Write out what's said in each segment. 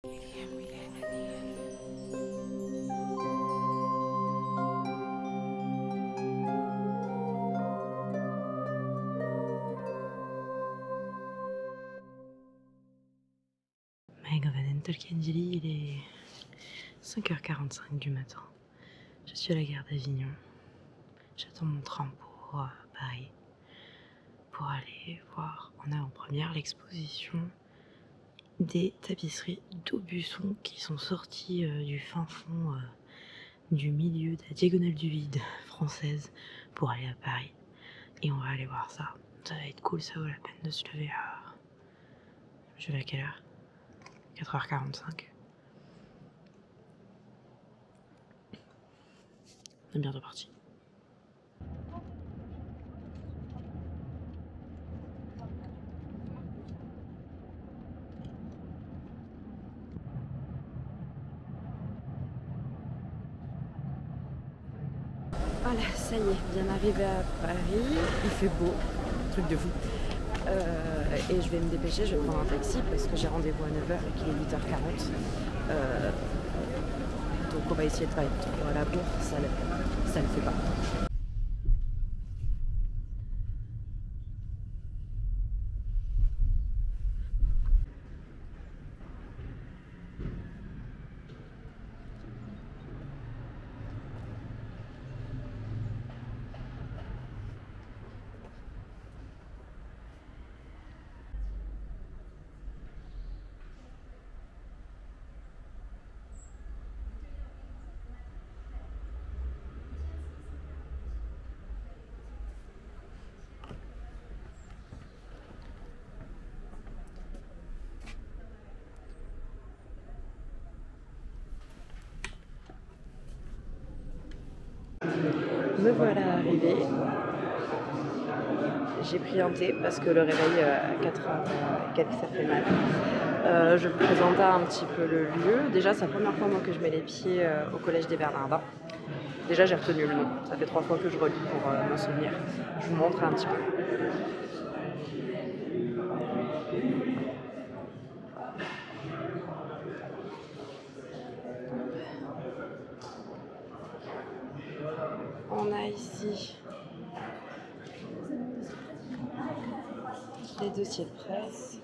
Maïgovaden Tolkienjili, il est 5h45 du matin. Je suis à la gare d'Avignon. J'attends mon train pour Paris, pour aller voir en avant-première l'exposition des tapisseries d'Aubusson qui sont sorties du fin fond du milieu de la diagonale du vide française pour aller à Paris. Et on va aller voir ça. Ça va être cool, ça vaut la peine de se lever à... Je vais à quelle heure? 4h45. On est bientôt parti. Voilà, ça y est, bien arrivé à Paris. Il fait beau, truc de fou. Et je vais me dépêcher, je vais prendre un taxi parce que j'ai rendez-vous à 9h et qu'il est 8h40. Donc on va essayer de pas être trop à la bourre, ça le fait pas. Me voilà arrivée. J'ai pris un thé parce que le réveil à 4h quelques ça fait mal. Je vous présentais un petit peu le lieu. Déjà, c'est la première fois moi, que je mets les pieds au collège des Bernardins. Déjà, j'ai retenu le nom. Ça fait 3 fois que je relis pour m'en souvenir. Je vous montre un petit peu. On a ici les dossiers de presse.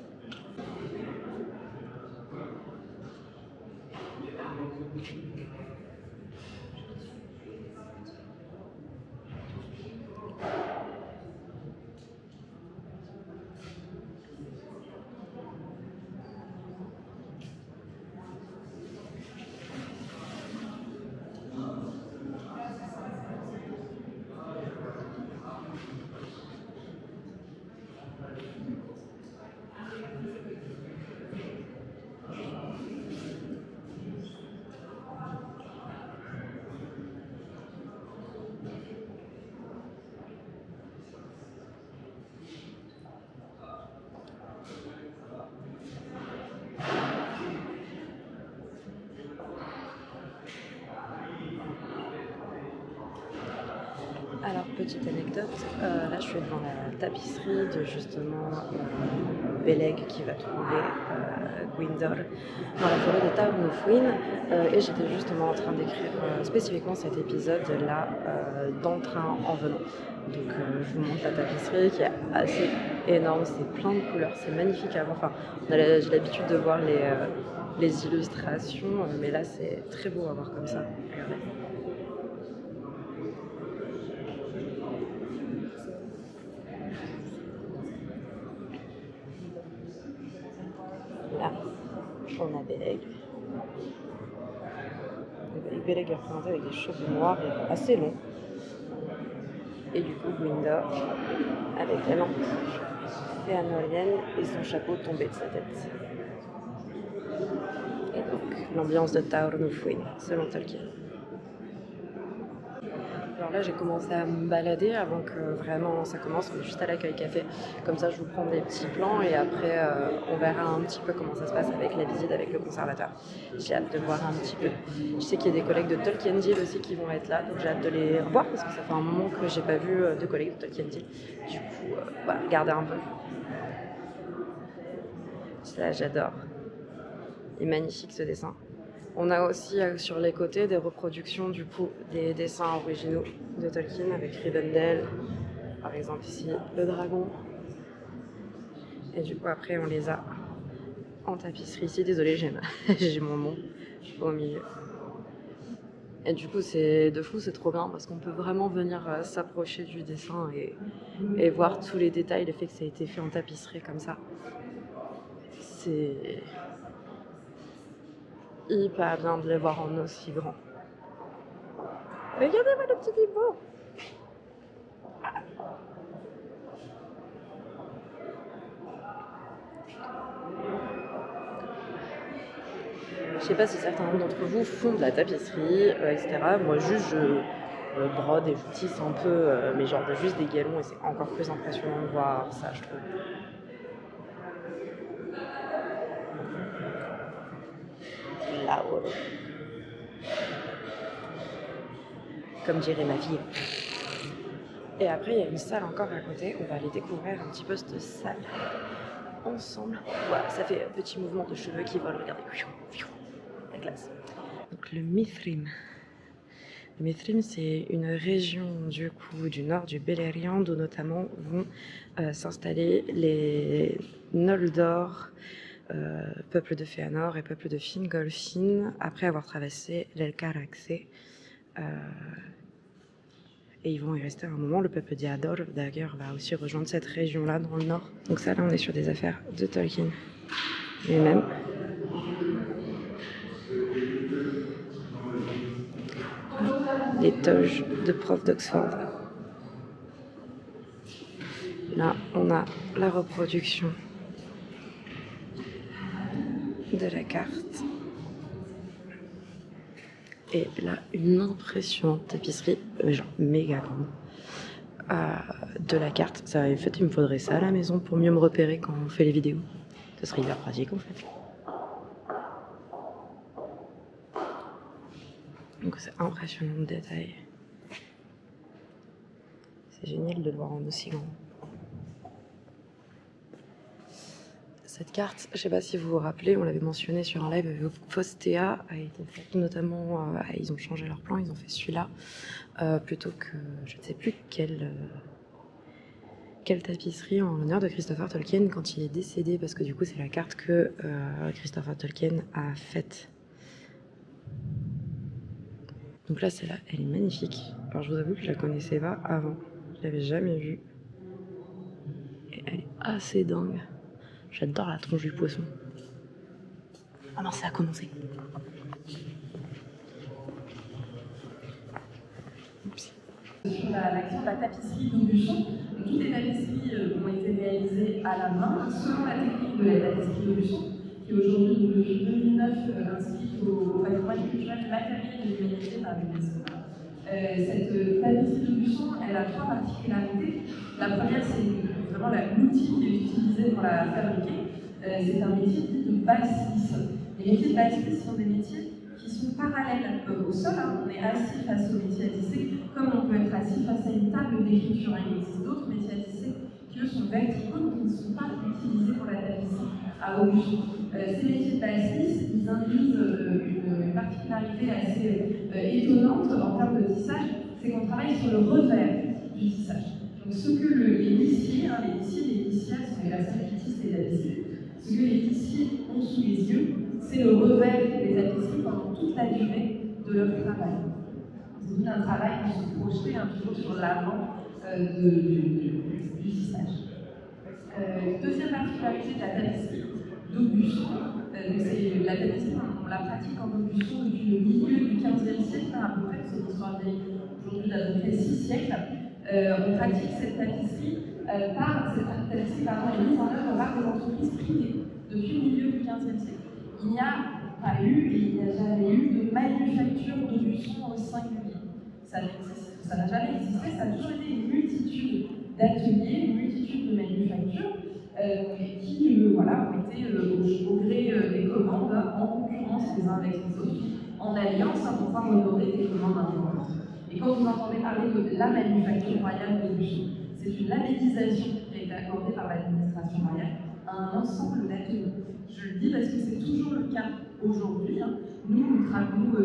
Alors, petite anecdote, là je suis devant la tapisserie de justement Beleg qui va trouver Gwyndor dans la forêt de Taorn Uath et j'étais justement en train d'écrire spécifiquement cet épisode là dans le train en venant. Donc je vous montre la tapisserie qui est assez énorme, c'est plein de couleurs, c'est magnifique à voir. Enfin, j'ai l'habitude de voir les illustrations, mais là c'est très beau à voir comme ça. Regardez. Là, on a Beleg. Beleg est représenté avec des cheveux noirs et assez longs. Et du coup, Gwyndor avec la lampe féanorienne et son chapeau tombé de sa tête. Et donc, l'ambiance de Taorn Uath, selon Tolkien. Alors là, j'ai commencé à me balader avant que vraiment ça commence. On est juste à l'accueil café. Comme ça, je vous prends des petits plans et après, on verra un petit peu comment ça se passe avec la visite avec le conservateur. J'ai hâte de voir un petit peu. Je sais qu'il y a des collègues de Tolkienjil aussi qui vont être là, donc j'ai hâte de les revoir parce que ça fait un moment que j'ai pas vu de collègues de Tolkienjil. Du coup, voilà, regardez un peu. Ça, j'adore. Il est magnifique ce dessin. On a aussi sur les côtés des reproductions du coup des dessins originaux de Tolkien avec Rivendell, par exemple ici le dragon. Et du coup après on les a en tapisserie ici. Désolée, j'ai mon nom au milieu. Et du coup c'est de fou, c'est trop bien parce qu'on peut vraiment venir s'approcher du dessin et voir tous les détails, le fait que ça a été fait en tapisserie comme ça. C'est hyper bien de les voir en aussi grand. Regardez-moi le petit Bilbo. Je sais pas si certains d'entre vous font de la tapisserie, etc. Moi juste je brode et je tisse un peu, mais genre juste des galons et c'est encore plus impressionnant de voir ça, je trouve. Là-haut. Comme dirait ma fille. Et après, il y a une salle encore à côté. On va aller découvrir un petit peu cette salle ensemble. Voilà, ça fait un petit mouvement de cheveux qui volent. Regardez, la glace. Donc le Mithrim. Le Mithrim, c'est une région du coup du nord du Beleriand où notamment vont s'installer les Noldor, peuple de Fëanor et peuple de Fingolfin, après avoir traversé l'Elkaraxé. Et ils vont y rester un moment. Le peuple d'Iador, d'ailleurs, va aussi rejoindre cette région-là dans le nord. Donc ça, là, on est sur des affaires de Tolkien. Mais même... les toges de prof d'Oxford. Là, on a la reproduction de la carte. Et là, une impressionnante tapisserie, genre méga grande, de la carte. Ça, en fait, il me faudrait ça à la maison pour mieux me repérer quand on fait les vidéos. Ce serait hyper pratique en fait. Donc c'est impressionnant de détail. C'est génial de le voir en aussi grand. Cette carte, je ne sais pas si vous vous rappelez, on l'avait mentionné sur un live, Fostea a été faite notamment, ils ont changé leur plan, ils ont fait celui-là, plutôt que je ne sais plus quelle tapisserie en l'honneur de Christopher Tolkien quand il est décédé, parce que du coup c'est la carte que Christopher Tolkien a faite. Donc là, celle-là, elle est magnifique. Alors je vous avoue que je la connaissais pas avant, je l'avais jamais vue. Et elle est assez dingue. J'adore la tronche du poisson. Ah non, ça a commencé. Sur l'action de la tapisserie d'Aubusson. Toutes les tapisseries ont été réalisées à la main selon la technique de la tapisserie d'Aubusson, qui est aujourd'hui, depuis 2009, inscrite au patrimoine culturel matériel de l'humanité par l'UNESCO. Cette tapisserie d'Aubusson, elle a trois particularités. La première, c'est vraiment l'outil qui est utilisé pour la fabriquer. C'est un métier dit de basse-lisse. Les métiers de basse-lisse sont des métiers qui sont parallèles au sol. On est assis face au métier à tisser, comme on peut être assis face à une table d'écriture. Il existe d'autres métiers à tisser qui, eux, sont verticaux, donc qui ne sont pas utilisés pour la tapisserie à Aubusson. Ces métiers de basse-lisse, ils induisent une particularité assez étonnante en termes de tissage, c'est qu'on travaille sur le revers du tissage. Donc ce que les lissiers, les lissières sont les personnes qui tissent les tapisseries, ce que les lissiers ont sous les yeux, c'est le revers des tapisseries pendant toute la durée de leur travail. C'est un travail qui se projetait toujours sur l'avant du tissage. Deuxième particularité de la tapisserie d'Aubusson, c'est la tapisserie, on la pratique en Aubusson depuis le milieu du XVe siècle, à peu près, c'est une histoire aujourd'hui d'à peu près 6 siècles. On pratique cette tapisserie est mise en œuvre par des entreprises privées depuis le milieu du XVe siècle. Il n'y a pas eu et il n'y a jamais eu de manufacture d'Aubusson au singulier. Ça n'a jamais existé, ça a toujours été une multitude d'ateliers, une multitude de manufactures qui ont été au gré des commandes, en concurrence les uns avec les autres, en alliance pour pouvoir honorer des commandes importantes. Et quand vous entendez parler de la manufacture royale d'Aubusson, c'est une labellisation qui a été accordée par l'administration royale à un ensemble d'ateliers. Je le dis parce que c'est toujours le cas aujourd'hui, hein, nous,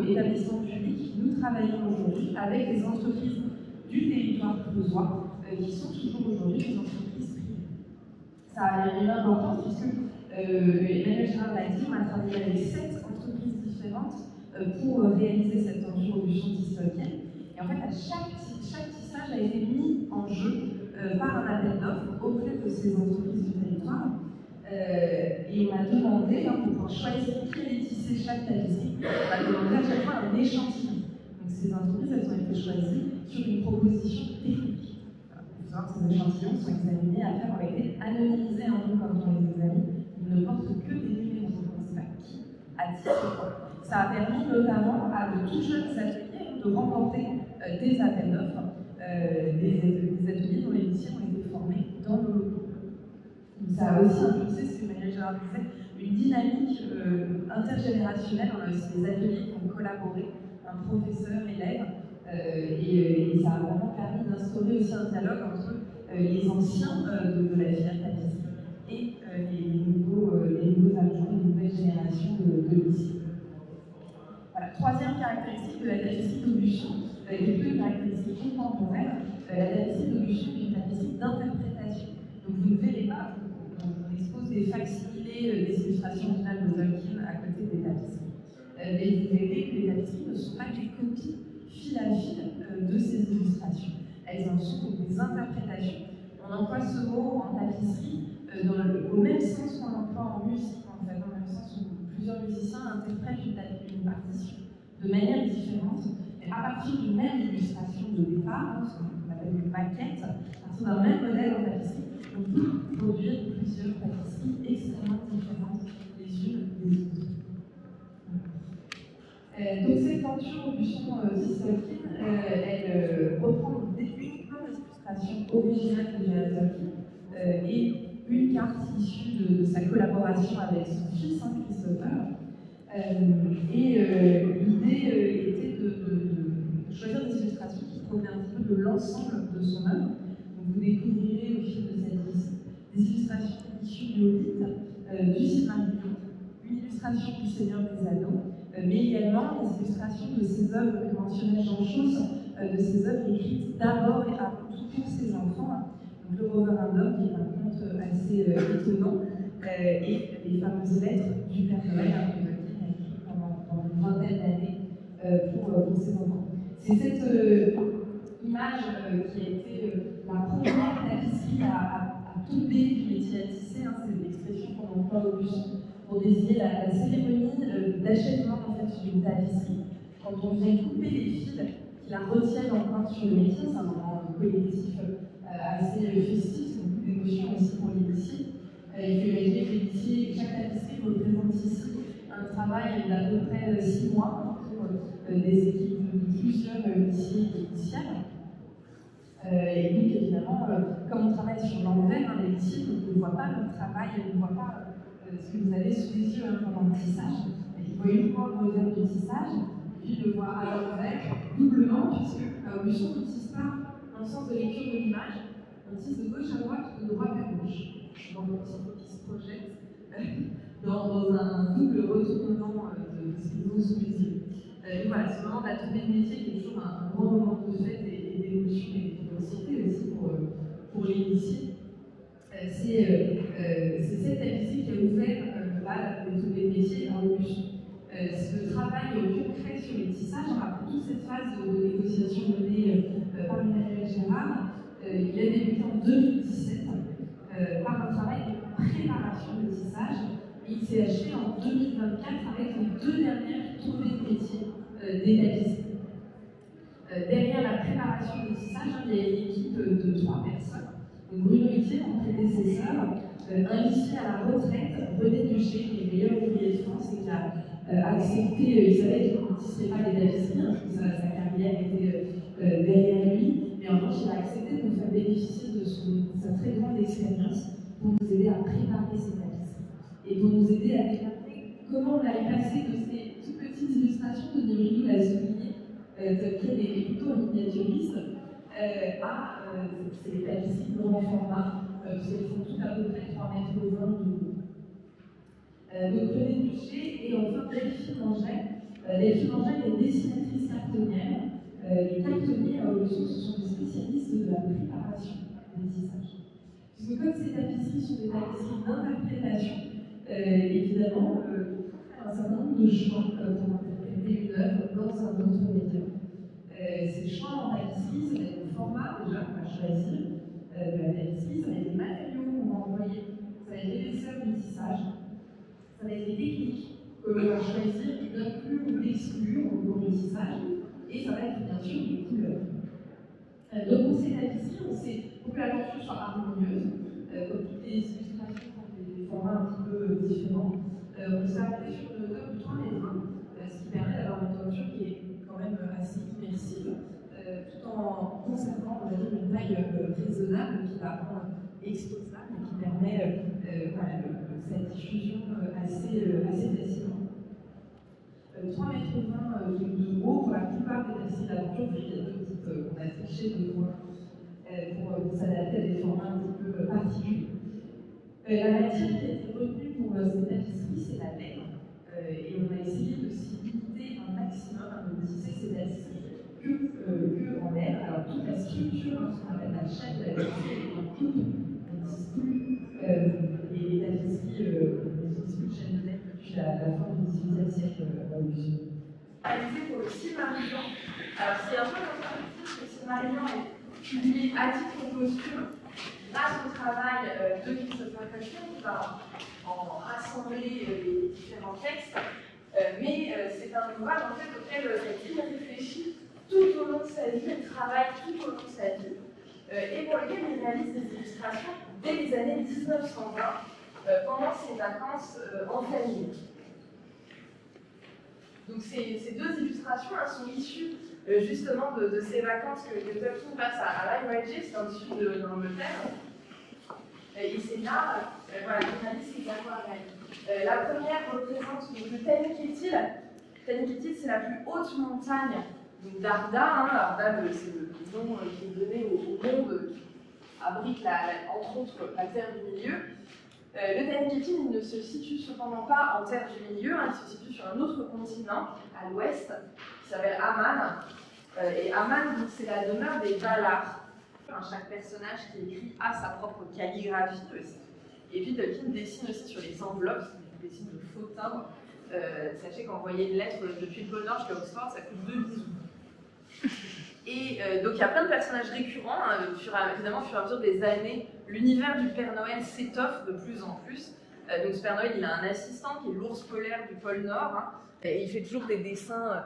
établissements publics, nous travaillons aujourd'hui avec les entreprises du territoire creusois qui sont toujours aujourd'hui des entreprises privées. Ça a une importance puisque Emmanuel Gérard l'a dit, on a travaillé avec 7 entreprises différentes pour réaliser cette introduction tissocienne. Et en fait, à chaque tissage a été mis en jeu par un appel d'offres auprès de ces entreprises du territoire. Et on a demandé, pour pouvoir choisir qui allait tisser chaque tapisserie, on a demandé à chaque fois un échantillon. Donc ces entreprises, elles ont été choisies sur une proposition technique. Il faut savoir que ces échantillons sont examinés, après ont été anonymisés un peu quand on les examine. Ils ne portent que des numéros, donc on ne sait pas qui a tissé quoi. Ça a permis notamment à de tout jeunes ateliers de remporter des appels d'offres, des ateliers dont les lycéens ont été formés dans nos locaux. Donc ça a aussi impulsé, ce que Emmanuel Gérard disait, une dynamique intergénérationnelle. On a aussi des ateliers qui ont collaboré, un professeur, élève, et ça a vraiment permis d'instaurer aussi un dialogue entre les anciens de la filière tapisserie et les nouveaux adjoints, les nouvelles générations de lycées. Voilà. Troisième caractéristique de la tapisserie d'Aubuchon, qui est une caractéristique contemporaine, la tapisserie d'Aubuchon est une tapisserie d'interprétation. Donc vous ne verrez pas, on expose des facsimilés des illustrations finales de Tolkien à côté des tapisseries. Mais vous verrez que les tapisseries ne sont pas des copies fil à fil de ces illustrations. Elles en sont des interprétations. On emploie ce mot en tapisserie au même sens qu'on l'emploie en musique, en fait, dans le même sens où plusieurs musiciens interprètent une partition de manière différente, mais à partir d'une même illustration de départ, ce qu'on appelle une maquette, à partir d'un même modèle en tapisserie, on peut produire plusieurs tapisseries extrêmement différentes les unes des autres. Donc cette peinture Aubuchon Tolkien, elle reprend uniquement les illustrations originales de J.R.R. Tolkien et une carte issue de sa collaboration avec son fils, Christopher. L'idée était de choisir des illustrations qui provenaient un petit peu de l'ensemble de son œuvre. Donc vous découvrirez au fil de cette liste des illustrations issues du Hobbit, du Silmarillion, une illustration du Seigneur des Anneaux, mais également des illustrations de ses œuvres que mentionnait Jean Chausse, de ses œuvres écrites d'abord et avant tout pour ses enfants. Donc le Roverandom, qui est un conte assez étonnant, et les fameuses lettres du Père Noël, que Tolkien a écrit pendant une vingtaine d'années pour ses enfants. C'est cette image qui a été la première tapisserie à tomber du métier à tisser, c'est l'expression qu'on emploie au Aubuchon pour désigner la cérémonie d'achèvement en fait, d'une tapisserie. Quand on vient couper les fils qui la retiennent encore sur le métier, c'est un moment collectif assez festif, beaucoup d'émotions aussi pour les lycées. Il faut imaginer que les lycées, chaque tapisserie représente ici un travail d'à peu près 6 mois pour des équipes de plusieurs lycées initiales. Et donc évidemment, comme on travaille sur l'envers, les lycées ne voient pas leur travail, ne voient pas ce que vous avez sous les yeux pendant le tissage. Ils voient uniquement le revers du tissage, et puis le voient à l'envers, doublement, puisque Aubuchon ne tisse pas dans le sens de lecture de l'image, on tisse de gauche à droite ou de droite à gauche. Donc il se projette dans un double retournement de ce qu'ils ont sous les yeux. Voilà, ce moment de la tournée de métier qui est toujours un grand moment de fête et d'émotion et d'anxiété aussi pour les lycées. C'est cette tapisserie qui a ouvert la tournée de métier à Aubuchon. Ce travail concret sur les tissages, après toute cette phase de négociation menée par Emmanuel Gérard, il a débuté en 2017 par un travail de préparation de tissage. Et il s'est achevé en 2024 avec les 2 dernières tournées de métier des tapisseries. Derrière la préparation de tissage, il y a une équipe de 3 personnes. Donc Bruno Hutier, mon prédécesseur, un lycée à la retraite, René Duché, qui est le meilleur ouvrier de France et qui a accepté, il savait qu'il ne tisserait pas les tapisseries, parce que sa carrière était derrière lui, mais en revanche, il a accepté de nous faire bénéficier de sa très grande expérience pour nous aider à préparer ces tapisseries et pour nous aider à déterminer comment on allait passer de ces toutes petites illustrations de Némérie l'a souligné, Tolkien est plutôt un miniaturiste, à ces tapisseries de grand format, parce qu'elles font toutes à peu près 3,20 m de haut. Donc René Duché et enfin Delphine Angèle. Delphine Angèle est dessinatrice cartonnière. Les cartonniers à Aubusson, ce sont des spécialistes de la préparation des tissages. Puisque comme ces tapisseries sont des tapisseries d'interprétation, évidemment, il faut faire un certain nombre de choix pour interpréter une œuvre dans un autre médium. Ces choix en tapisserie, ça va être le format déjà qu'on va choisir de la tapisserie, ça va être les matériaux qu'on va employer, ça va être l'épaisseur du tissage, ça va être les techniques que l'on va choisir et d'inclure ou d'exclure au cours du tissage, et ça va être bien sûr les couleurs. Donc pour ces tapisseries, on sait pour que la tenture soit harmonieuse, comme toutes les illustrations ont des formats un petit peu différents, on s'est arrêté sur le top du 3 mètres 1, ce qui permet d'avoir une tenture qui est quand même assez immersive, tout en conservant, on va dire, une taille raisonnable qui la rend exposable et qui permet cette diffusion assez facilement. 3 mètres 20 de haut pour la plupart des tapisseries d'aventure, il y a deux types qu'on a triché de loin pour s'adapter à des formats un petit peu particuliers. La matière qui a été retenue pour ces tapisseries, c'est la laine, et on a essayé de s'y limiter un maximum, de tisser ces tapisseries que en laine. Alors toute la structure, ce qu'on appelle la chaîne de la tapisserie, est en coupe, on n'utilise plus les tapisseries, on n'utilise plus de chaîne de laine depuis la fin du XVIIIe siècle à Aubusson. Réalisé pour le Silmarillion. Alors c'est un peu comme ça que le Silmarillion est publié à titre posthume grâce au travail de Christopher Culture qui va en rassembler les différents textes, mais c'est un ouvrage en fait auquel il réfléchit tout au long de sa vie, il travaille tout au long de sa vie, et pour lequel il réalise des illustrations dès les années 1920 pendant ses vacances en famille. Donc ces deux illustrations sont issues justement de ces vacances que Tolkien passe à Lyme, c'est dans le sud de l'Angleterre. Et c'est là voilà, qu'on a dit ces aquarelles. La première représente donc, le Taniquetil. Taniquetil, c'est la plus haute montagne d'Arda. Arda, c'est le nom qui est donné au monde qui abrite entre autres la Terre du Milieu. Le Taniquetil il ne se situe cependant pas en Terre du Milieu, il se situe sur un autre continent, à l'ouest, qui s'appelle Aman. Et Aman, c'est la demeure des Valar. Chaque personnage qui écrit a sa propre calligraphie aussi. Et puis Tolkien dessine aussi sur les enveloppes, il dessine de faux timbres. Sachez qu'envoyer une lettre depuis le pôle Nord jusqu'à Oxford, ça coûte 2 bisous. Et donc il y a plein de personnages récurrents, évidemment au fur et à mesure des années, l'univers du Père Noël s'étoffe de plus en plus. Donc ce Père Noël, il a un assistant qui est l'ours polaire du pôle Nord, et il fait toujours des dessins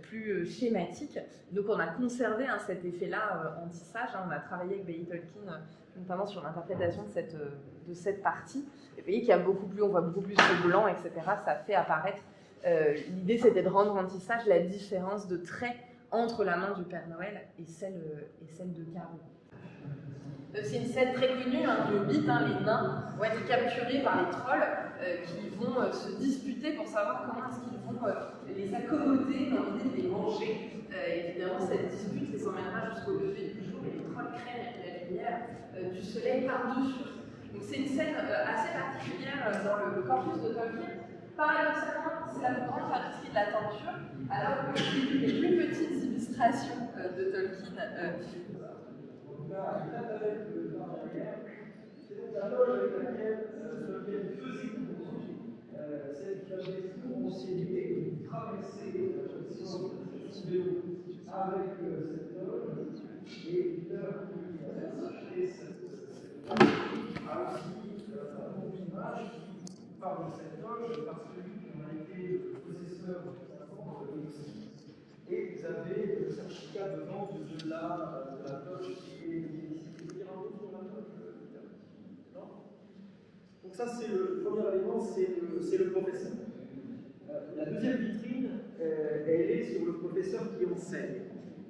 plus schématiques. Donc on a conservé cet effet-là en tissage, on a travaillé avec Baillie Tolkien, notamment sur l'interprétation de cette partie. Et vous voyez qu'il y a on voit beaucoup plus de blanc, etc. Ça fait apparaître, l'idée c'était de rendre en tissage la différence de traits entre la main du Père Noël et celle de Caro. C'est une scène très connue du Hobbit, les nains vont être capturés par les trolls qui vont se disputer pour savoir comment est-ce qu'ils vont les accommoder dans l'idée de les manger. Évidemment, cette dispute les emmènera jusqu'au lever du jour et les trolls craignent la lumière du soleil par-dessus. Donc c'est une scène assez particulière dans le corpus de Tolkien. Paradoxalement, c'est la plus grande partie de la tenture, alors que les plus petites illustrations de Tolkien là, avec le barrière, c'est donc la loge avec laquelle Tolkien faisait comprendre celle qui avait conseillé de traverser son vélo avec cette loge, et l'heure qui a acheté cette loge a aussi une image qui parle de cette loge par celui qui en a été le possesseur de et vous avez le certificat de vente de la loge qui est ici. Vous dire un mot sur la loge? Non. Donc ça, c'est le premier élément, c'est le professeur. La deuxième vitrine, elle est sur le professeur qui enseigne.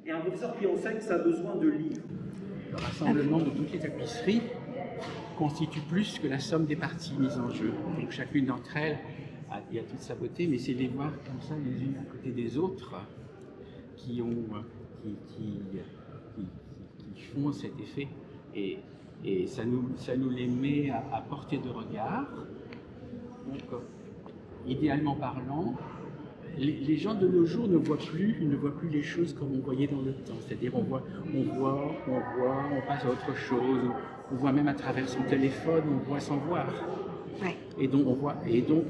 Et un professeur qui enseigne, ça a besoin de livres. Le rassemblement de toutes les tapisseries constitue plus que la somme des parties mises en jeu. Donc chacune d'entre elles a toute sa beauté, mais c'est les voir comme ça les unes à côté des autres qui font cet effet. Et ça nous les met à portée de regard. Donc, idéalement parlant, les gens de nos jours ne voient plus les choses comme on voyait dans le temps. C'est-à-dire on passe à autre chose, on voit même à travers son téléphone, on voit sans voir. Ouais. Et donc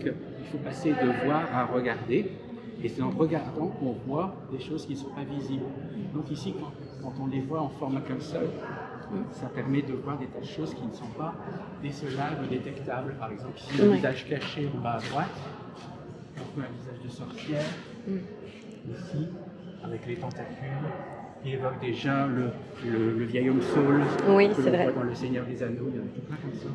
il faut passer de voir à regarder. Et c'est en regardant qu'on voit des choses qui ne sont pas visibles. Donc ici, quand on les voit en format comme ça permet de voir des tas de choses qui ne sont pas décelables ou détectables. Par exemple, ici, le visage caché en bas à droite, un peu un visage de sorcière, ici, avec les tentacules, qui évoque déjà le vieil homme Saul, Oui, que c'est l'on vrai. voit dans Le Seigneur des Anneaux, il y en a tout plein comme ça.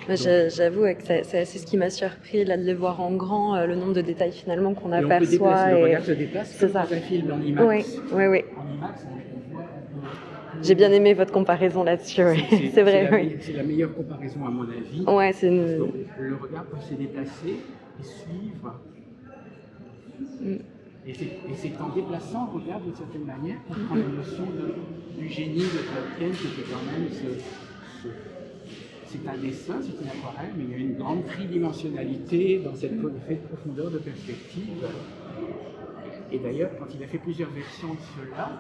Moi, j'avoue que c'est ce qui m'a surpris là, de le voir en grand, le nombre de détails finalement qu'on Et on peut aperçoit. déplacer, le regard se déplace C'est comme ça. dans un film en IMAX. Oui. En IMAX, on voit J'ai bien aimé votre comparaison là-dessus. Oui. C'est vrai, oui. C'est la meilleure comparaison à mon avis. Ouais, c'est Donc, le regard peut se déplacer et suivre. Et c'est en déplaçant le regard d'une certaine manière qu'on prend la notion du génie de Tolkien, qui était quand même c'est un dessin, c'est une aquarelle, mais il y a une grande tridimensionnalité dans cette effet de profondeur, de perspective. Et d'ailleurs, quand il a fait plusieurs versions de cela,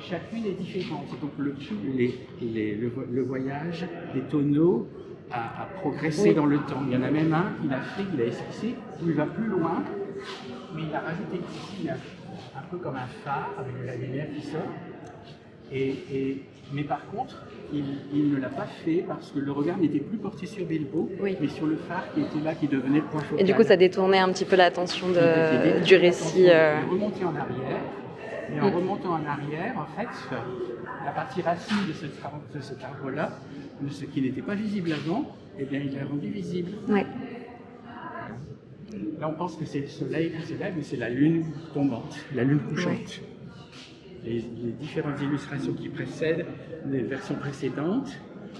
chacune est différente. Donc le voyage des tonneaux a progressé dans le temps. Il y en a même un qu'il a esquissé, où il va plus loin, mais il a rajouté ici un peu comme un phare avec de la lumière qui sort. Mais par contre, il ne l'a pas fait parce que le regard n'était plus porté sur Bilbo, mais sur le phare qui était là, qui devenait le point focal. Et du coup, ça détournait un petit peu l'attention du récit. Il est remonté en arrière. Et en remontant en arrière, en fait, la partie racine de cet arbre-là, ce qui n'était pas visible avant, eh bien, il l'a rendu visible. Ouais. Là, on pense que c'est le soleil qui se lève, mais c'est la lune tombante, la lune couchante. Les différentes illustrations qui précèdent, les versions précédentes,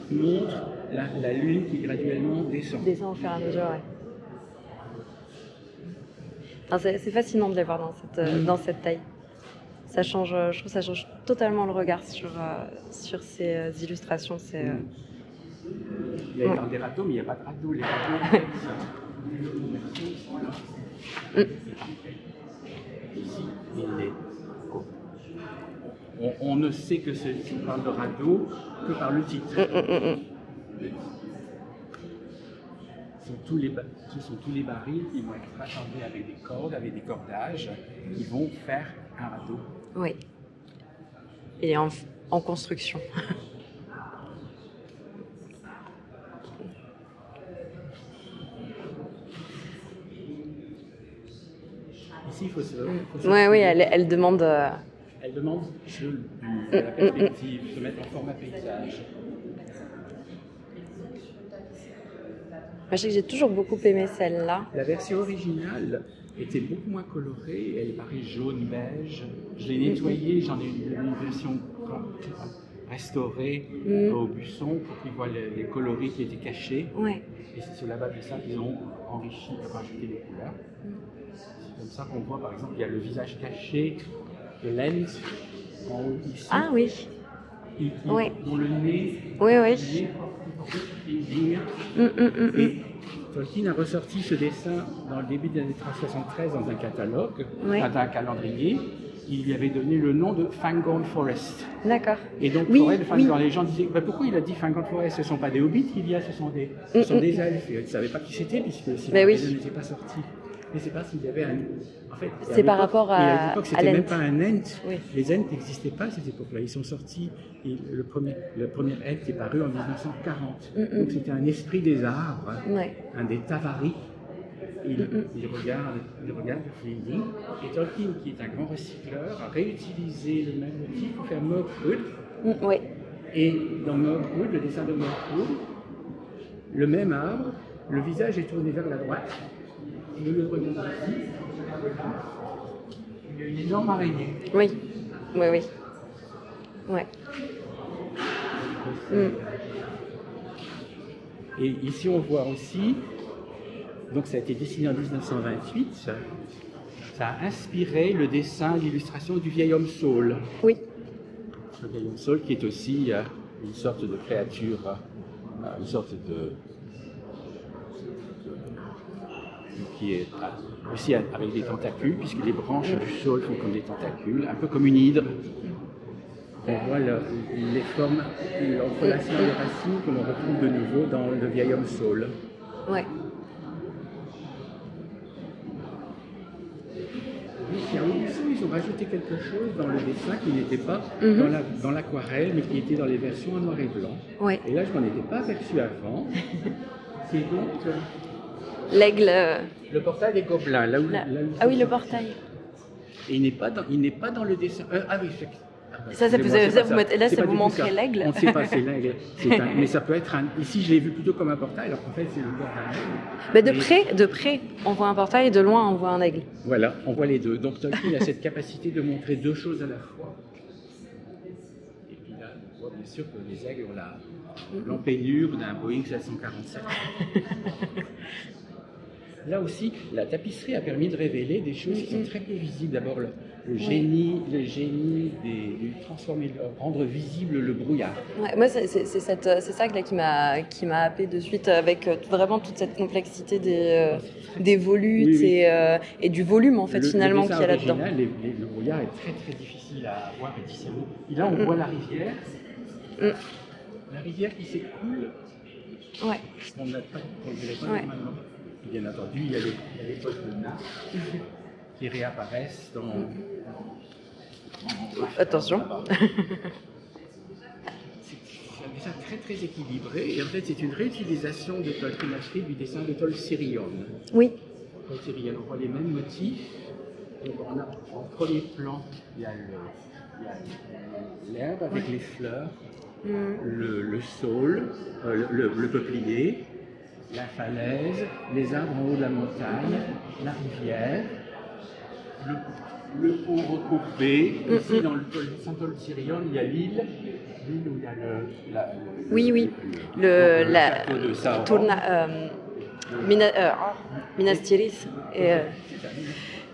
montrent la lune qui graduellement descend. Descend au fur et à mesure, ouais. C'est fascinant de les voir dans cette taille. Ça change, je trouve que ça change totalement le regard sur ces illustrations. Il y a des radeaux, mais il n'y a pas de radeaux. Les radeaux, en fait, ici, on ne sait que c'est parle de radeau que par le titre. Ce sont tous les barils qui vont être rassemblés avec des cordes, avec des cordages, qui vont faire un radeau. Oui. Il est en construction. Ici, il faut se... Oui, elle demande... Elle demande de la perspective, se mettre en format paysage. Moi, je sais que j'ai toujours beaucoup aimé celle-là. La version originale était beaucoup moins colorée, elle paraît jaune-beige. Je l'ai nettoyée, j'en ai une version restaurée au buisson pour qu'ils voient les coloris qui étaient cachés. Ouais. Et c'est sur la base de ça qu'ils ont enrichi, rajouté les couleurs. C'est comme ça qu'on voit, par exemple, il y a le visage caché de Lent en haut ici. Ah oui. Dont le nez. Oui. Et Tolkien a ressorti ce dessin dans le début des années 1973 dans un catalogue, dans un calendrier. Il lui avait donné le nom de Fangorn Forest. D'accord. Et donc, forêt de Fangorn, les gens disaient pourquoi il a dit Fangorn Forest? Ce ne sont pas des hobbits qu'il y a, ce sont des elfes. Et ils ne savaient pas qui c'était, puisque si le n'était pas sorti. Mais c'est pas s'il y avait un. En fait, c'est par rapport à l'époque, c'était même pas un Ent. Oui. Les Ents n'existaient pas à cette époque-là. Ils sont sortis. Et le premier Ent est paru en 1940. Donc c'était un esprit des arbres, un des Tavari. Il regarde le Fielding. Et Tolkien, qui est un grand recycleur, a réutilisé le même motif pour faire Mirkwood. Et dans Mirkwood, le dessin de Mirkwood, le même arbre, le visage est tourné vers la droite. Et le regarde ici, il y a une énorme araignée. Oui. Et ici, on voit aussi, donc ça a été dessiné en 1928, ça a inspiré le dessin, l'illustration du vieil homme Saul. Oui. Le vieil homme Saul qui est aussi une sorte de créature, une sorte qui est aussi avec des tentacules, puisque les branches du saule font comme des tentacules, un peu comme une hydre. On voit les formes, l'entrelacement des racines que l'on retrouve de nouveau dans le vieil homme saule. Ouais. Ils ont rajouté quelque chose dans le dessin qui n'était pas dans l'aquarelle, mais qui était dans les versions en noir et blanc. Ouais. Et là, je m'en étais pas aperçu avant. C'est donc L'aigle. le portail des Gobelins. Là où, Ah oui, le portail. Et il n'est pas dans le dessin. Ah oui, Ça vous montrez l'aigle. On ne sait pas, c'est l'aigle. Mais ça peut être un. Ici, je l'ai vu plutôt comme un portail, alors qu'en fait, c'est le bord d'un aigle. Mais de près, on voit un portail et de loin, on voit un aigle. Voilà, on voit les deux. Donc Tolkien a cette capacité de montrer deux choses à la fois. Et puis là, on voit bien sûr que les aigles ont l'empennure d'un Boeing 747. Là aussi, la tapisserie a permis de révéler des choses qui sont très peu visibles. D'abord, le génie de transformer, de rendre visible le brouillard. Ouais, moi, c'est ça qui m'a happé de suite, avec vraiment toute cette complexité des volutes et du volume, en fait, finalement, qu'il y a là-dedans. Le brouillard est très très difficile à voir et discerner. Et là, on voit la rivière. La rivière qui s'écoule. Ouais. On ne dirait pas normalement. Bien entendu, il y a les poches de nains qui réapparaissent dans... Attention. C'est un dessin très très équilibré et en fait c'est une réutilisation de Tolkien a fait du dessin de Tol Sirion. Oui. Tol Sirion, on voit les mêmes motifs. Donc on a en premier plan, il y a l'herbe avec les fleurs, le saule, le peuplier, la falaise, les arbres en haut de la montagne, la rivière, le pont recoupé. Ici, dans le Saint-Tol Sirion, il y a l'île où il y a le château de Sauron. Minas Tirith et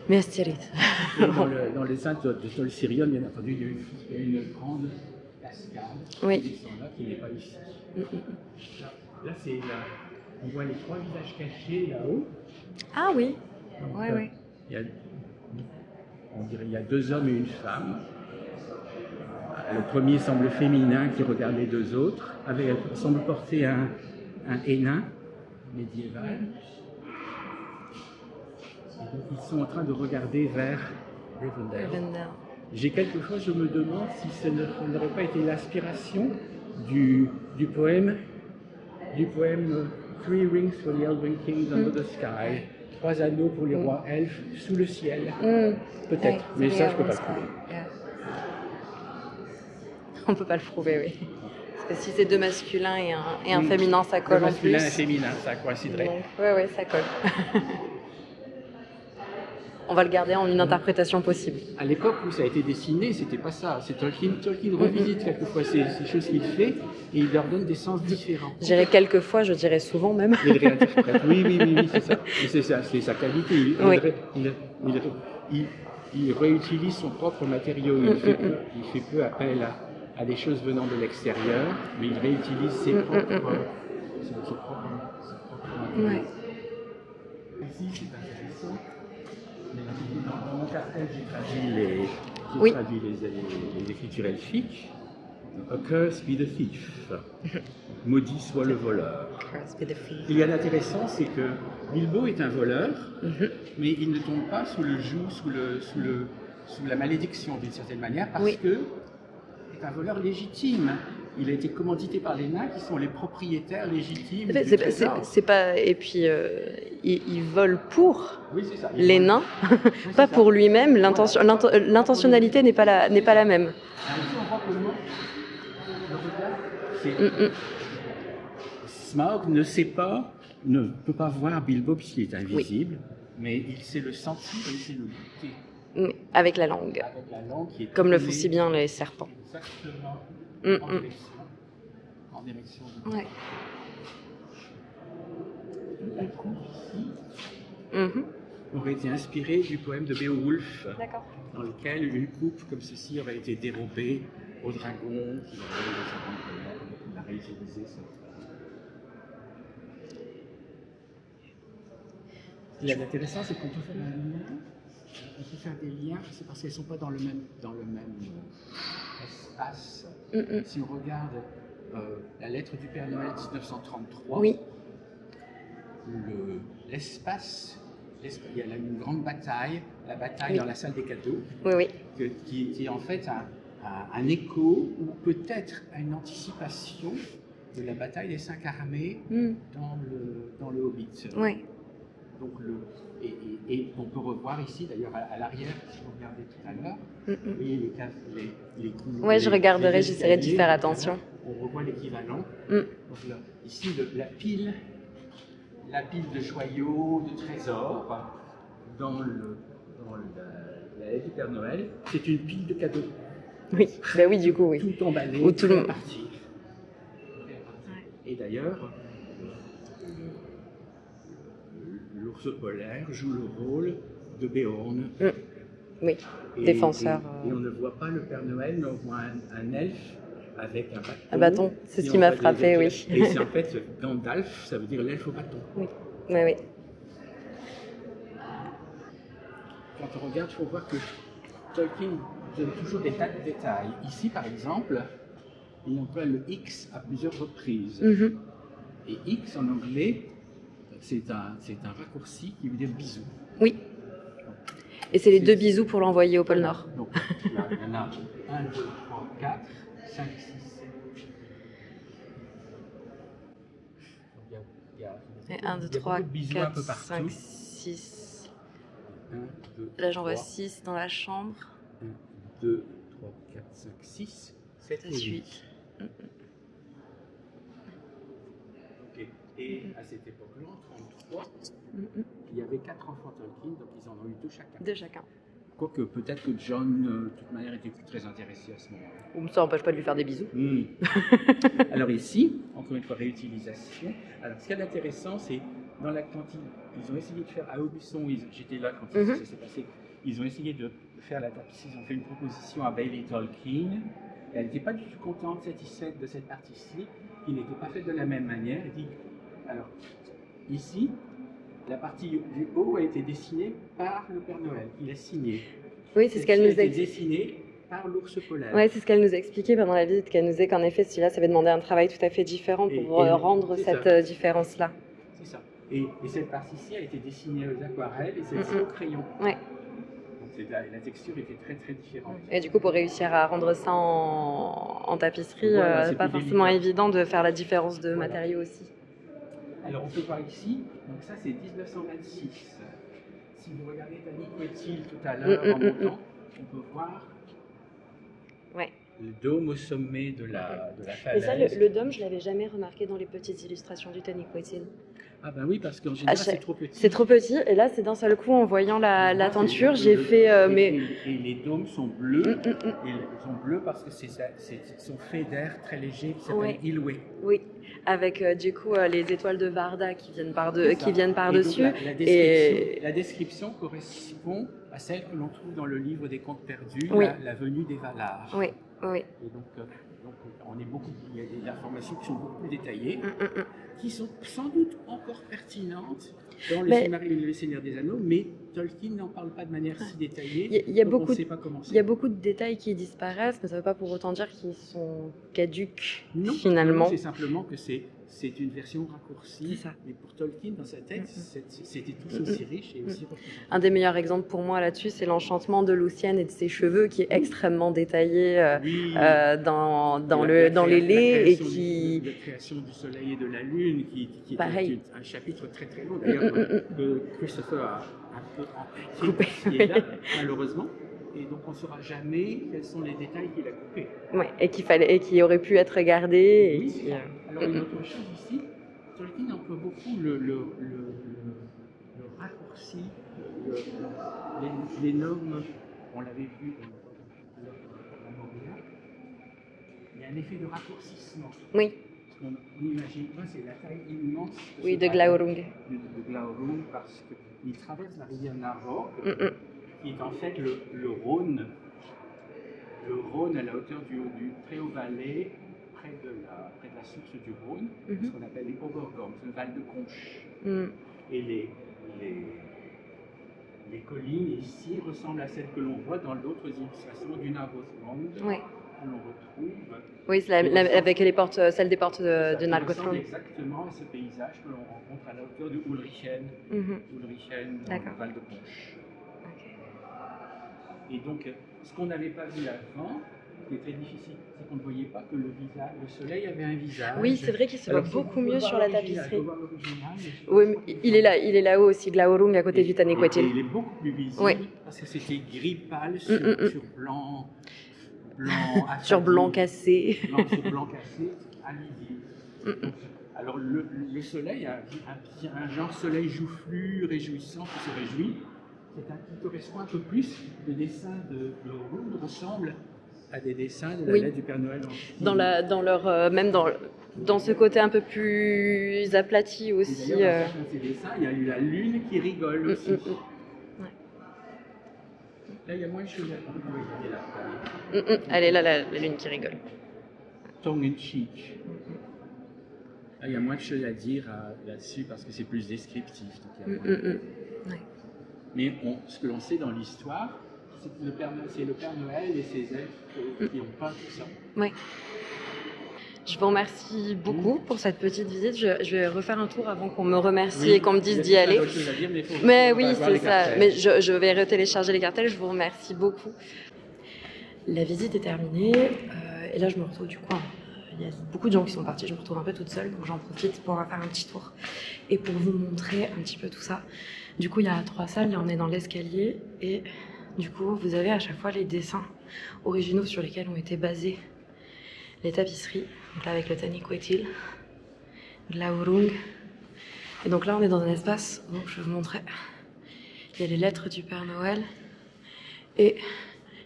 Minas Tirith. Dans les Saint-Tol Sirion, bien entendu, il y a une grande cascade qui descend là, qui n'est pas ici. Là, c'est on voit les trois visages cachés là-haut. Ah oui. Donc, ouais. On dirait qu'il y a deux hommes et une femme. Le premier semble féminin qui regarde les deux autres. Elle semble porter un hénin médiéval. Et donc ils sont en train de regarder vers Rivendell. Quelquefois, je me demande si ce n'aurait pas été l'inspiration du poème Three Rings for the Elven Kings under the Sky. 3 anneaux pour les rois elfes sous le ciel. Peut-être, mais ça, je ne peux pas le prouver. On ne peut pas le prouver, oui. Parce que si c'est deux masculins et un féminin, ça colle en plus. Masculin et féminin, ça coïnciderait. Oui, ça colle. On va le garder en une interprétation possible. À l'époque où ça a été dessiné, c'était pas ça. C'est Tolkien revisite quelquefois ces choses qu'il fait et il leur donne des sens différents. Je dirais quelquefois, je dirais souvent même. Il réinterprète. Oui, c'est ça. C'est sa qualité. Il réutilise son propre matériau. Il fait peu appel à des choses venant de l'extérieur, mais il réutilise ses propres matériaux. Ouais. Ici, c'est intéressant. Dans mon cartel, j'ai traduit les écritures elfiques. A curse be the thief. Maudit soit le voleur. Il y a d'intéressant, c'est que Bilbo est un voleur, mais il ne tombe pas sous le joug, sous la malédiction d'une certaine manière, parce que c'est un voleur légitime. Il a été commandité par les nains qui sont les propriétaires légitimes du trésor. C'est pas, et puis il vole pour les nains, pas pour lui-même. L'intentionnalité n'est pas la même. On voit que le regard, Smaug ne peut pas voir Bilbo puisqu'il est invisible, mais il sait le sentir, il sait le goûter. Avec la langue. Qui est comme le font si bien les serpents. Exactement. En direction. Ouais. La coupe ici aurait été inspirée du poème de Beowulf, dans lequel une coupe comme ceci aurait été dérobée au dragon qui a réutilisé ça. L'intéressant, c'est qu'on peut faire un lien. On peut faire des liens, c'est parce qu'elles ne sont pas dans le même espace. Si on regarde la lettre du Père Noël 1933, Oui, l'espace, il y a une grande bataille, la bataille Oui. dans la salle des cadeaux, oui. qui est en fait un écho ou peut-être une anticipation de la bataille des 5 armées dans le Hobbit. Oui. Donc et on peut revoir ici, d'ailleurs à l'arrière, si vous regardez tout à l'heure, vous voyez les couloirs. Ouais, je regarderai, les j'essaierai d'y faire escaliers, attention. On revoit l'équivalent. Donc là, ici, la pile de joyaux, de trésors, dans la lettre du Père Noël, c'est une pile de cadeaux. Oui, ben oui, du coup, oui. Tout emballé, Ou tout le- parti. Et d'ailleurs, l'ours polaire joue le rôle de Béorn. Oui, défenseur. Et on ne voit pas le Père Noël, mais on voit un elfe avec un bâton. Un bâton, c'est ce Et qui on m'a voit frappé, des- oui. Et c'est en fait Gandalf, ça veut dire l'elfe au bâton. Oui, oui, oui. Quand on regarde, il faut voir que Tolkien donne toujours des tas de détails. Ici, par exemple, il emploie le X à plusieurs reprises. Et X en anglais, c'est un raccourci qui veut dire bisou. Oui. Et c'est les 2 bisous pour l'envoyer au pôle Nord. Donc, il y en a 1, 2, 3, 4, 5, 6, 7. Et 1, 2, il y a 3, beaucoup de bisous un 4, peu partout. 5, 6. 1, 2, Là, j'en vois 3, 6 dans la chambre. 1, 2, 3, 4, 5, 6, 7 et 8. Ok. Et à cette époque-là, en 1933, il y avait 4 enfants Tolkien, donc ils en ont eu 2 chacun. 2 chacun. Quoique peut-être que John, de toute manière, était plus très intéressé à ce moment-là. Ou ça n'empêche pas de lui faire des bisous. Alors ici, encore une fois, réutilisation. Alors ce qu'il y a d'intéressant, c'est quand ils ont essayé de faire à Aubusson, j'étais là quand ça s'est passé, ils ont essayé de faire la tapisserie, ils ont fait une proposition à Bailey Tolkien. Elle n'était pas du tout contente, satisfaite de cette partie-ci, qui n'était pas faite de la même manière. Elle dit, alors ici, la partie du haut a été dessinée par le Père Noël, il a signé. Oui, c'est ce qu'elle nous a a été dessinée par l'ours polaire. Ouais, c'est ce qu'elle nous a expliqué pendant la visite, qu'elle nous disait qu'en effet, celui-là, ça avait demandé un travail tout à fait différent pour rendre cette différence-là. C'est ça. Et cette partie-ci a été dessinée aux aquarelles et celle-ci au crayon. Ouais. Donc la texture était très très différente. Et du coup, pour réussir à rendre ça en tapisserie, Voilà, c'est pas plus forcément délicat. évident de faire la différence de matériaux aussi. Alors on peut voir ici, donc ça c'est 1926. Si vous regardez Danny Quetil tout à l'heure en montant, on peut voir le dôme au sommet de la Et falaise. ça, le dôme, je l'avais jamais remarqué dans les petites illustrations du Tony Quetil. Ah ben oui, parce qu'en général c'est trop petit. C'est trop petit, et là, c'est d'un seul coup, en voyant la tenture, j'ai fait... Et les dômes sont bleus, et ils sont bleus parce que sont faits d'air très léger qui s'appelle Ilwe. Oui, avec du coup les étoiles de Varda qui viennent par-dessus. La description correspond à celle que l'on trouve dans le livre des Contes perdus, la venue des Valar. Oui, oui. Et donc il y a des informations qui sont beaucoup plus détaillées, qui sont sans doute encore pertinentes dans le Seigneur des Anneaux, mais Tolkien n'en parle pas de manière si détaillée. Il y a donc on ne sait pas comment c'est. Il y a beaucoup de détails qui disparaissent, mais ça ne veut pas pour autant dire qu'ils sont caduques, Non, finalement. c'est simplement que c'est une version raccourcie. C'est ça. Mais pour Tolkien, dans sa tête, c'était tout aussi riche et aussi représenté. Un des meilleurs exemples pour moi là-dessus, c'est l'enchantement de Lucienne et de ses cheveux, qui est extrêmement détaillé dans les laits. La création du soleil et de la lune, qui est un chapitre très très long, d'ailleurs, que Christopher a un peu amputé ici et là, malheureusement. Et donc on ne saura jamais quels sont les détails qu'il a coupés. Ouais, et qui aurait pu être gardés. Oui, alors une autre chose ici, Tolkien emploie beaucoup le raccourci, les normes, on l'avait vu dans la Moria, il y a un effet de raccourcissement. Oui. On imagine pas, c'est la taille immense de Glaurung. De Glaurung, parce qu'il traverse la rivière Narvor, qui est en fait le Rhône. Le Rhône à la hauteur du très haut Valais, près de la source du Rhône, ce qu'on appelle les Obergorms, le Val de Conche. Et les collines ici ressemblent à celles que l'on voit dans d'autres illustrations du Nargothrond, Ouais. que l'on retrouve. Oui, c'est avec les portes, celle des portes de Ça Nargothrond. ressemble exactement à ce paysage que l'on rencontre à la hauteur de Ulrichen, Ulrichen dans le Val de Conche. Et donc, ce qu'on n'avait pas vu avant, qui est très difficile, c'est qu'on ne voyait pas que le soleil avait un visage. Oui, c'est vrai qu'il se voit beaucoup mieux sur la tapisserie. Oui, Oui, il est là-haut aussi, Glaurung, à côté du Taniquetil. Il est beaucoup plus visible parce que c'était gris pâle sur blanc sur blanc cassé. Sur blanc cassé, à midi. Alors le soleil a un genre soleil joufflu, réjouissant, qui se réjouit. Qui correspond un peu plus. Les dessins de Round ressemblent à des dessins de la lettre du Père Noël. Même dans ce côté un peu plus aplati aussi. Dans certains de ces dessins, il y a eu la lune qui rigole aussi. Ouais. Là, il y a moins de choses à dire. Elle est là, la lune qui rigole. Tongue in cheek. Là, il y a moins de choses à dire là-dessus parce que c'est plus descriptif. Mais ce que l'on sait dans l'histoire, c'est que c'est le Père Noël et ses elfes qui ont peint tout ça. Oui. Je vous remercie beaucoup pour cette petite visite. Je vais refaire un tour avant qu'on me remercie et qu'on me dise d'y aller. Mais oui, c'est ça. Mais je vais retélécharger les cartels. Je vous remercie beaucoup. La visite est terminée. Et là, je me retrouve du coup. Il y a beaucoup de gens qui sont partis. Je me retrouve un peu toute seule. Donc j'en profite pour faire un petit tour et pour vous montrer un petit peu tout ça. Du coup, il y a 3 salles, là on est dans l'escalier et du coup, vous avez à chaque fois les dessins originaux sur lesquels ont été basées les tapisseries. Donc là, avec le Taniquetil, Glaurung. Et donc là, on est dans un espace où je vais vous montrer. Il y a les lettres du Père Noël et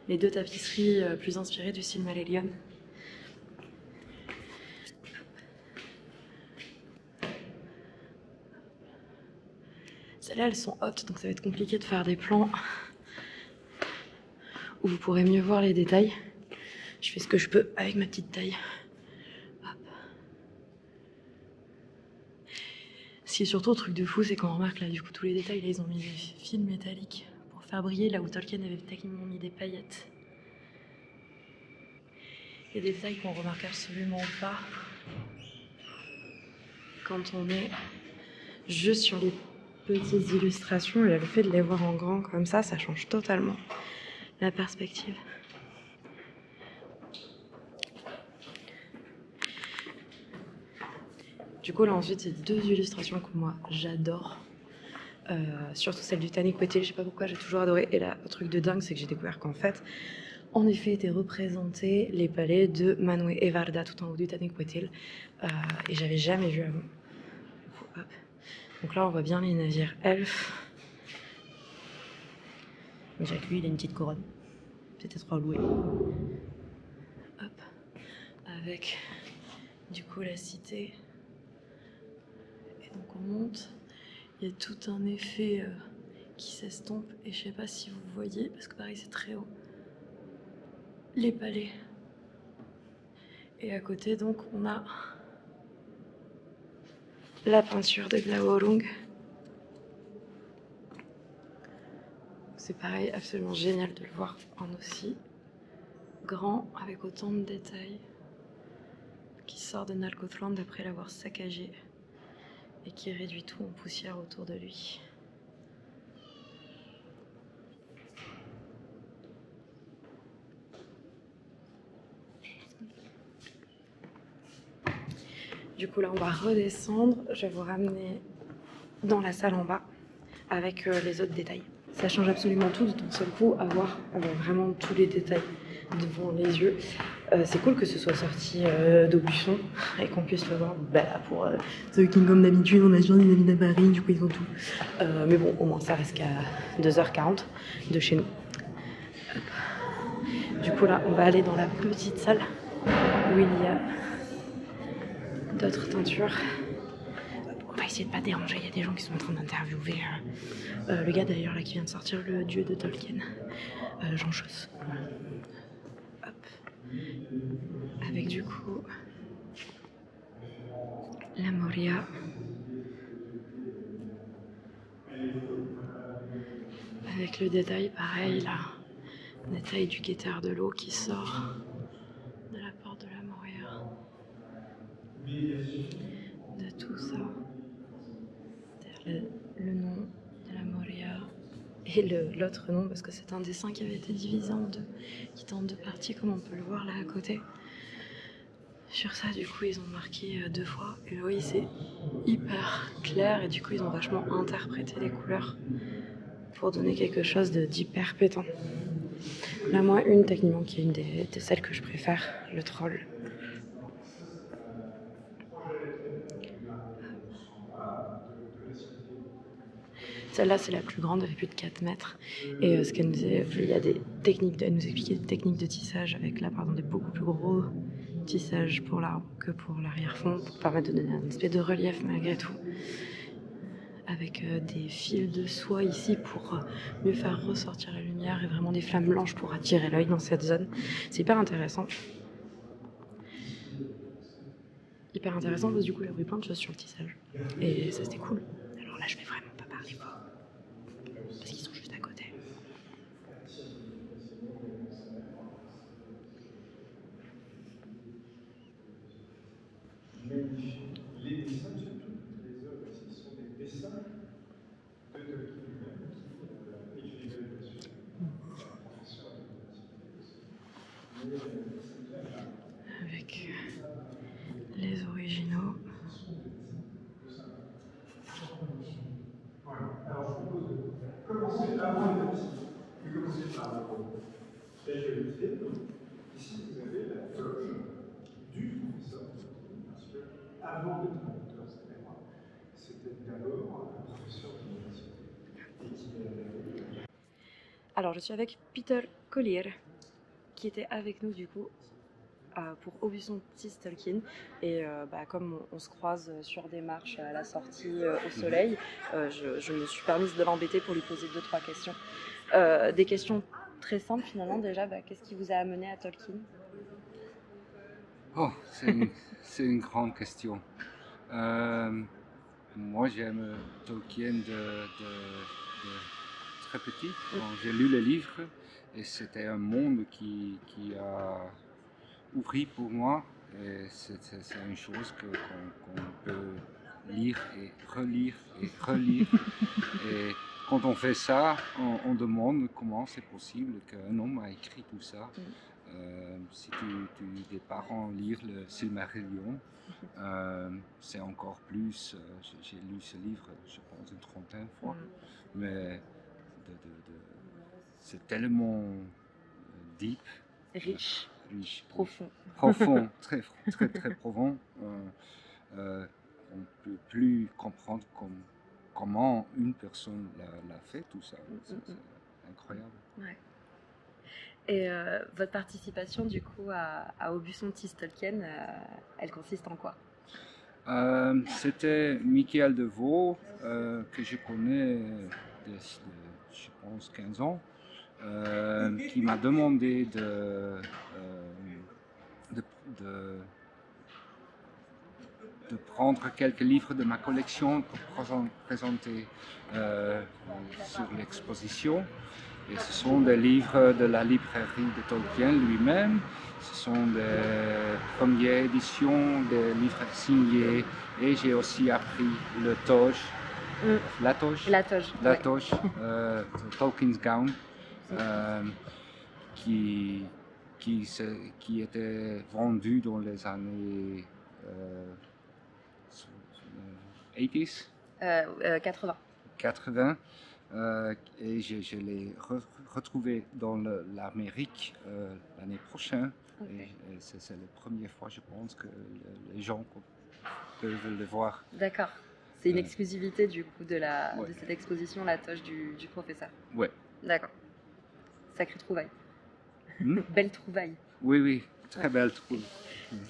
les 2 tapisseries plus inspirées du Silmarillion. Celles-là, elles sont hautes, donc ça va être compliqué de faire des plans où vous pourrez mieux voir les détails. Je fais ce que je peux avec ma petite taille. Hop. Ce qui est surtout le truc de fou, c'est qu'on remarque là, du coup, tous les détails, là, ils ont mis des fils métalliques pour faire briller, là où Tolkien avait techniquement mis des paillettes. Il y a des détails qu'on remarque absolument pas quand on est juste sur les petites illustrations, et le fait de les voir en grand comme ça change totalement la perspective. Du coup là ensuite c'est 2 illustrations que moi j'adore, surtout celle du Taniquetil, je sais pas pourquoi j'ai toujours adoré. Et là, le truc de dingue, c'est que j'ai découvert qu'en fait, en effet, étaient représentés les palais de Manwë et Varda tout en haut du Taniquetil, et j'avais jamais vu avant. Hop. Donc là, on voit bien les navires elfes. Jacques, lui, il a une petite couronne. Peut-être loué. Hop. Avec, du coup, la cité. Et donc, on monte. Il y a tout un effet qui s'estompe. Et je sais pas si vous voyez, parce que pareil, c'est très haut. Les palais. Et à côté, donc, on a la peinture de Glaurung. C'est pareil, absolument génial de le voir en aussi grand, avec autant de détails, qui sort de Nargothrond après l'avoir saccagé et qui réduit tout en poussière autour de lui. Du coup là on va redescendre, je vais vous ramener dans la salle en bas avec les autres détails. Ça change absolument tout d'un seul coup, avoir vraiment tous les détails devant les yeux. C'est cool que ce soit sorti d'Aubusson et qu'on puisse le voir. Bah, pour The Kingdom d'habitude, on a déjà des amis à Paris, du coup ils ont tout. Mais bon, au moins ça reste qu'à 2h40 de chez nous. Hop. Du coup là, on va aller dans la petite salle où il y a d'autres teintures. On va essayer de pas déranger, il y a des gens qui sont en train d'interviewer le gars d'ailleurs là qui vient de sortir le dieu de Tolkien, Jean Chausse. Hop. Avec du coup la Moria. Avec le détail pareil là, le détail du guetteur de l'eau qui sort de la porte de la Moria. De tout ça. Le nom de la Moria et l'autre nom parce que c'est un dessin qui avait été divisé en deux, qui est en deux parties comme on peut le voir là à côté. Sur ça du coup ils ont marqué deux fois et oui c'est hyper clair et du coup ils ont vachement interprété les couleurs pour donner quelque chose d'hyper pétant. Là moi une techniquement qui est une de celles que je préfère, le troll. Celle-là, c'est la plus grande, elle fait plus de 4 mètres. Et ce qu'elle nous a fait, il y a des techniques, elle nous expliquait des techniques de tissage avec là, par exemple, des beaucoup plus gros tissages pour l'arbre que pour l'arrière-fond, pour permettre de donner un espèce de relief malgré tout. Avec des fils de soie ici pour mieux faire ressortir la lumière et vraiment des flammes blanches pour attirer l'œil dans cette zone. C'est hyper intéressant. Hyper intéressant parce que du coup, j'ai appris plein de choses sur le tissage. Et ça, c'était cool. Alors là, je vais vraiment pas parler fort. Parce qu'ils sont juste à côté. Magnifique. Les dessins, surtout, les œuvres ici, sont des dessins de Tolkien lui-même qui écrivait dessus. Professeur de avec les originaux. Voilà. Alors je propose de commencer avant les tapisseries. Je vais commencer par la visualité. Ici, vous avez la toge du professeur, parce que avant d'être un auteur célèbre, c'était d'abord un professeur d'université. Alors, je suis avec Peter Collier, qui était avec nous du coup pour Aubusson Tis Tolkien. Et comme on se croise sur des marches à la sortie au soleil, je me suis permise de l'embêter pour lui poser 2-3 questions. Des questions très simples finalement. Déjà, qu'est-ce qui vous a amené à Tolkien? Oh, c'est une grande question. Moi, j'aime Tolkien de très petit, quand j'ai lu les livres, et c'était un monde qui a ouvert pour moi, et c'est une chose qu'on peut lire et relire et relire. Et quand on fait ça, on demande comment c'est possible qu'un homme a écrit tout ça. Si tes parents lire le Silmarillion, c'est encore plus. J'ai lu ce livre, je pense, une trentaine de fois, mais c'est tellement deep, Riche, profond, très profond. On ne peut plus comprendre comment une personne l'a fait tout ça. C'est incroyable. Ouais. Et votre participation du coup à Aubusson Tis Tolkien, elle consiste en quoi? C'était Michael Devaux, que je connais je pense 15 ans, qui m'a demandé de prendre quelques livres de ma collection pour présenter sur l'exposition. Et ce sont des livres de la librairie de Tolkien lui-même. Ce sont des premières éditions, des livres signés. Et j'ai aussi appris le toge, la toge, Tolkien's Gown, qui était vendu dans les années 80s. 80. Et je l'ai retrouvé dans l'Amérique l'année prochaine. Okay. Et c'est la première fois, je pense, que les gens peuvent le voir. D'accord. C'est une exclusivité du coup de cette exposition, la toge du professeur. Ouais. D'accord. Sacrée trouvaille. Belle trouvaille. Oui, très belle trouvaille.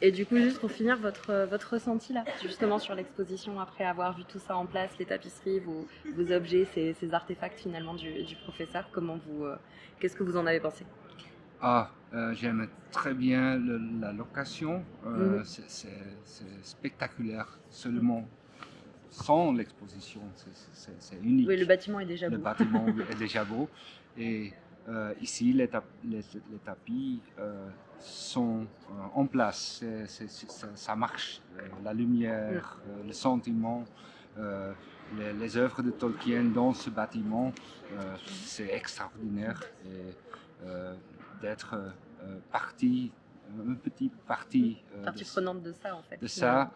Et du coup, juste pour finir, votre ressenti là, justement sur l'exposition, après avoir vu tout ça en place, les tapisseries, vos objets, ces artefacts finalement du professeur, qu'est-ce que vous en avez pensé? J'aime très bien la location, c'est spectaculaire, seulement sans l'exposition, c'est unique. Oui, le bâtiment est déjà beau. Le bâtiment est déjà beau. Et ici, les tapis sont en place. Ça marche. La lumière, le sentiment, les œuvres de Tolkien dans ce bâtiment, c'est extraordinaire. Et d'être une petite partie prenante de ça, en fait. De ça,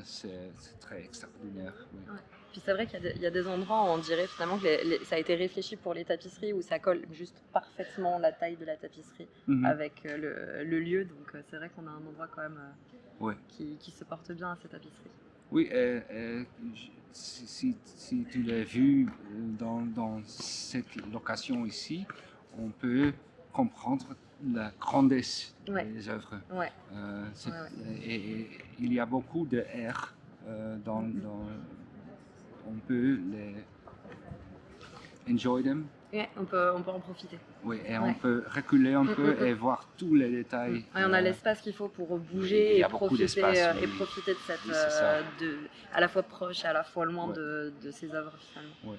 c'est très extraordinaire. Oui. Ouais. Puis c'est vrai qu'il y a des endroits où on dirait finalement que ça a été réfléchi pour les tapisseries, où ça colle juste parfaitement la taille de la tapisserie avec le lieu. Donc c'est vrai qu'on a un endroit quand même qui se porte bien à cette tapisserie. Oui, si tu l'as vu dans cette location ici, on peut comprendre la grandesse des œuvres. Ouais. Et il y a beaucoup de R on peut les enjoy them. Ouais, on peut en profiter. Oui, et on peut reculer un peu et voir tous les détails. Ouais, on a l'espace qu'il faut pour bouger et profiter de cette à la fois proche et à la fois loin de ces œuvres finalement. Ouais.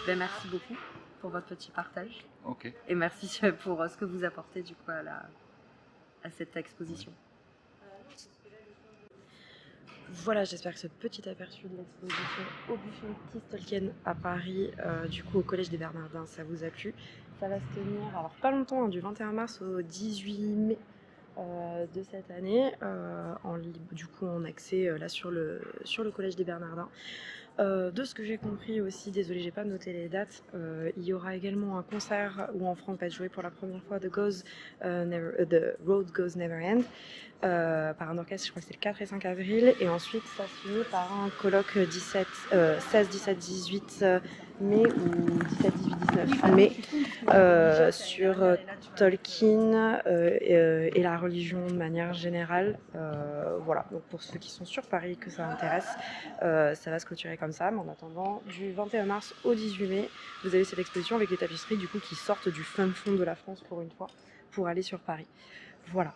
Ben, merci beaucoup pour votre petit partage. Ok. Et merci pour ce que vous apportez du coup à cette exposition. Voilà, j'espère que ce petit aperçu de l'exposition au buffet Tolkien à Paris, du coup au Collège des Bernardins, ça vous a plu. Ça va se tenir, alors pas longtemps, du 21 mars au 18 mai de cette année, du coup en accès là sur le Collège des Bernardins. De ce que j'ai compris aussi, désolé j'ai pas noté les dates, il y aura également un concert où en France va être joué pour la première fois The Road Goes Never End par un orchestre, je crois que c'est le 4 et 5 avril, et ensuite ça se finit par un colloque 16, 17, 18 mai ou 17, 18, 19 mai sur Tolkien et la religion de manière générale. Voilà, donc pour ceux qui sont sur Paris que ça intéresse, ça va se clôturer comme ça, mais en attendant, du 21 mars au 18 mai, vous avez cette exposition avec les tapisseries du coup qui sortent du fin fond de la France pour une fois, pour aller sur Paris. Voilà.